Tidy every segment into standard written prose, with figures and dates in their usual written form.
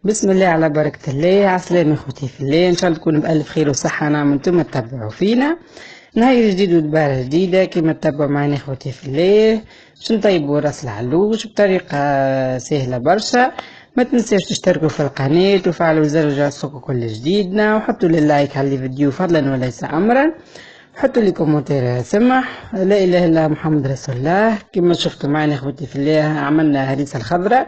بسم الله على بركة الله. عسلامة اخوتي في الله، ان شاء الله تكونوا بألف خير وصحة نعم. انتم تتبعوا فينا نهاية جديد ودبارة جديدة كما تتبعوا معنا اخوتي في الله. باش نطيبوا راس العلوش بطريقة سهلة برشا. ما تنساش تشتركوا في القناة وفعلوا زر الجرس كل جديدنا، وحطوا لي لايك على الفيديو فضلا وليس امرا. حطوا لي كومنتير سمح. لا اله الا محمد رسول الله. كما شفتوا معنا اخوتي في الله عملنا هريسة الخضراء.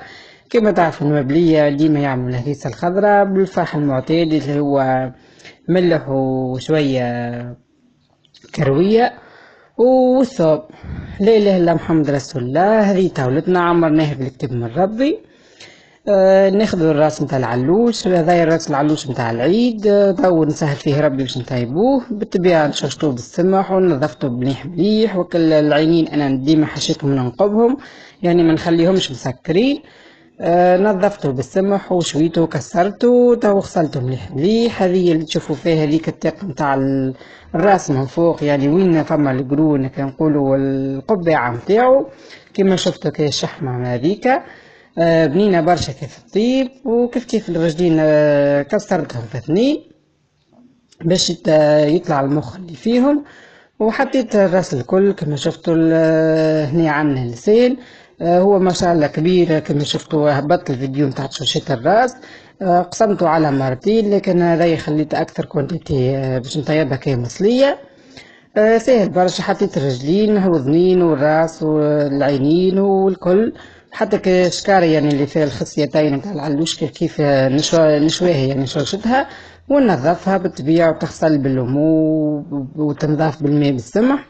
كما تعرفوا المبلية ديما يعملوا الهريسة الخضراء بالفحم المعتاد اللي هو ملح وشوية كروية والثوب. لا إله إلا محمد رسول الله. هذه تاولتنا عمرناها بالكتاب من ربي. ناخذ الراس نتاع العلوش، هذا راس العلوش نتاع العيد. تو نسهل فيه ربي باش نطيبوه. بالطبيعة نشرشتوه بالسمح ونظفته مليح مليح، وكل العينين أنا ديما حشيتهم ننقبهم، يعني ما نخليهمش مسكرين. نظفته بالسمح وشويته وكسرته تو غسلته مليح مليح. هذه اللي تشوفوا فيها هذيك التاق نتاع الراس من فوق، يعني وين فما القرون كنقولوا القبعة نتاعو كما شفتوا كي الشحمة هذيك. بنينة برشا كيف الطيب، وكيف كيف الرجلين كسرتهم في اثنين باش يطلع المخ اللي فيهم. وحطيت الراس الكل كما شفتوا. هنا عندنا اللسان، هو ما شاء الله كبير كما شفتوا. هبطت الفيديو نتاع تشوشيت الراس، قسمته على مرتين، لكن هذا خليت اكثر كوانتيتي باش نطيبها كي مصليه. سهل برشا. حطيت الرجلين والذنين والراس والعينين والكل، حتى كشكارة يعني اللي فيها الخصيتين نتاع العلوش كيف نشواها يعني شرشتها وننظفها بالطبيعة وتغسل بالليمون وتنظاف بالماء بالسمح.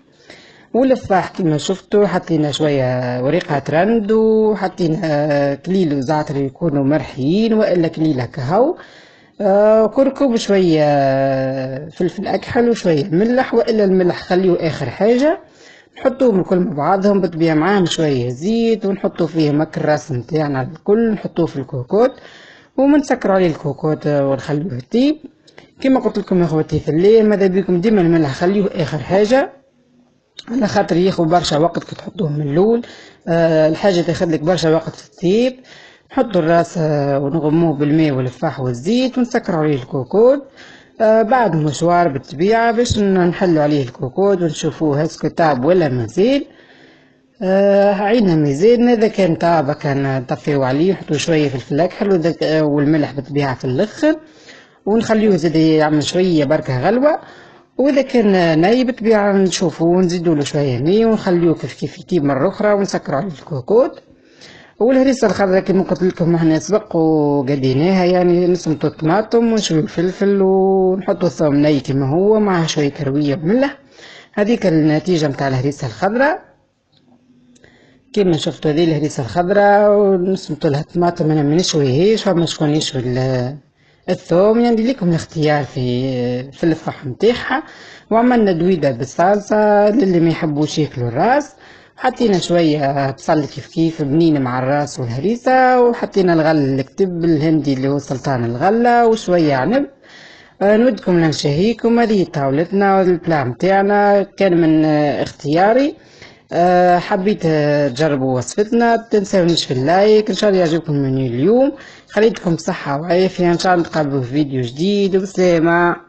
واللفاح كما شفتوا حطينا شوية وريقة ترند، وحطينا كليل وزعتر يكونوا مرحيين والا كليل كهو. كركم شوية فلفل أكحل وشوية ملح، وإلا الملح خليه آخر حاجة. نحطوهم الكل مع بعضهم بالطبيعة، معاهم شوية زيت، ونحطو فيه مك الراس نتاعنا الكل نحطوه في الكوكوت ومنسكروا عليه الكوكوت ونخلوه يطيب. كما قلت لكم يا اخوتي في الليل، ماذا بيكم ديما الملح خليه آخر حاجة، على خاطر ياخذ برشا وقت كي تحطوه من الأول. الحاجة تاخذلك برشا وقت في الطيب. نحطوا الراس ونغموه بالماء واللفاح والزيت ونسكروا عليه الكوكوت. بعد مشوار بالطبيعة باش نحلوا عليه الكوكوت ونشوفوه هسكو طاب ولا مازال. عينها ميزان، إذا كان طاب كان نطفيو عليه نحطو شوية فلفل أكحل والملح بالطبيعة في الآخر، ونخليوه زاد يعمل شوية بركة غلوة. وإذا كان ناي بالطبيعة نشوفوه ونزيدوا له شوية ماء ونخليوه كيف يطيب مرة أخرى ونسكروا عليه الكوكوت. والهريسة الخضراء كما قلت لكم احنا سبق وقديناها، يعني نسمطو الطماطم ونشوي الفلفل ونحطو الثوم ني كما هو معها شوية كروية وملح. هذيك النتيجة متاع الهريسة الخضراء. كما شفتوا هذه الهريسة الخضراء ونسمطو لها الطماطم. انا ما نشويهاش، فما شكون يشوي الثوم، يعني لكم الاختيار في الفحم نتاعها. وعملنا دويدة بالصلصة للي ما يحبوش ياكلوا الراس. حطينا شوية بصل كيف بنين مع الراس والهريسة، وحطينا الغل الكتب الهندي اللي هو سلطان الغلة وشوية عنب. نودكم لنشهيكم. هذه طاولتنا والبلا متاعنا كان من اختياري. حبيت تجربوا وصفتنا. تنسونيش في اللايك. ان شاء الله يعجبكم المنيو اليوم. خليتكم بصحة وعافية، ان شاء الله نتقابلوا في فيديو جديد وبسلامة.